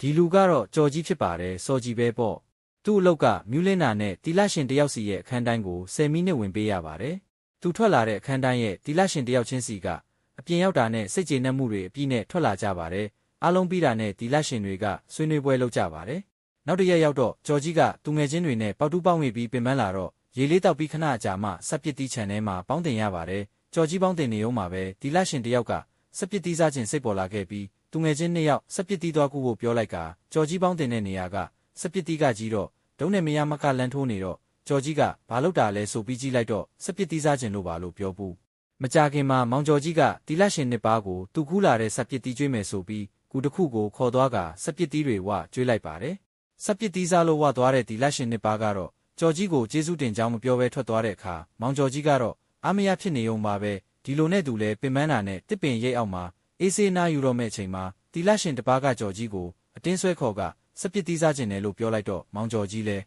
ဒီလူကတော့ကြော်ကြီးဖြစ်ပါတယ်စော်ကြီးပဲပေါ့သူ့အလောက်ကမြူးလင်းနာနဲ့တီလာရှင်တယောက်စီရဲ့အခန်းတိုင်းကို10မိနစ်ဝင်ပေးရပါတယ်သူထွက်လာတဲ့အခန်းတိုင်းရဲ့တီလာရှင်တယောက်ချင်းစီကအပြင်ရောက်တာနဲ့စိတ်ကျေနပ်မှုတွေအပြည့်နဲ့ထွက်လာကြပါတယ်အားလုံးပြီးတာနဲ့တီလာရှင်တွေကဆွေးနွေးပွဲလုပ်ကြပါတယ်နောက်တစ်ရက်ရောက်တော့ကြော်ကြီးကသူငယ်ချင်းတွေနဲ့ပေါတူးပေါင်းမိပြီးပင်ပန်းလာတော့ရေလေးတောက်ပြီးခဏကြာမှစက်ပစ်တီးချန်ထဲမှာပေါင်းတင်ရပါတယ်ကြော်ကြီးပေါင်းတင်နေုံမှာပဲတီလာရှင်တယောက်ကစက်ပစ်တီးစားခြင်းစိတ်ပေါ်လာခဲ့ပြီးသူငယ်ချင်း2ယောက်စက်ပစ်တီးသွားကူဖို့ပြောလိုက်ကကြော်ကြီးပေါင်းတင်တဲ့နေရာကစက်ပစ်တီးကကြီးတော့ဒုံးနဲ့မရမကလန်းထိုးနေတော့ကြော်ကြီးကဘာလုပ်တာလဲဆိုပြီးကြည့်လိုက်တော့စက်ပစ်တီးစားခြင်းလို့ပါလို့ပြောဘူးမကြခင်မှာမောင်ကျော်ကြီးကတီလာရှင်နှစ်ပါးကိုသူကူးလာတဲ့စက်ပစ်တီးကျွေးမယ်ဆိုပြီးကူတစ်ခုကိုခေါ်သွားကစက်ပစ်တီးတွေဝကျွေးလိုက်ပါတယ်စက်ပစ်တီးစားလို့ဝသွားတဲ့တီလာရှင်နှစ်ပါးကတော့ကြော်ကြီးကိုကျေးဇူးတင်ကြောင်းမပြောဘဲထွက်သွားတဲ့အခါမောင်ကျော်ကြီးကတော့အားမရဖြစ်နေုံပါပဲဒီလိုနဲ့သူလဲပင်ပန်းတာနဲ့တစ်ပင်ရိပ်အောက်မှာအေးဆေးနားယူတော့မဲ့အချိန်မှာတီလာရှင်တစ်ပါးကကြော်ကြီးကိုအတင်းဆွဲခေါ်ကစက်ပစ်တီးစားခြင်းနဲ့လို့ပြောလိုက်တော့မောင်ကျော်ကြီးလဲ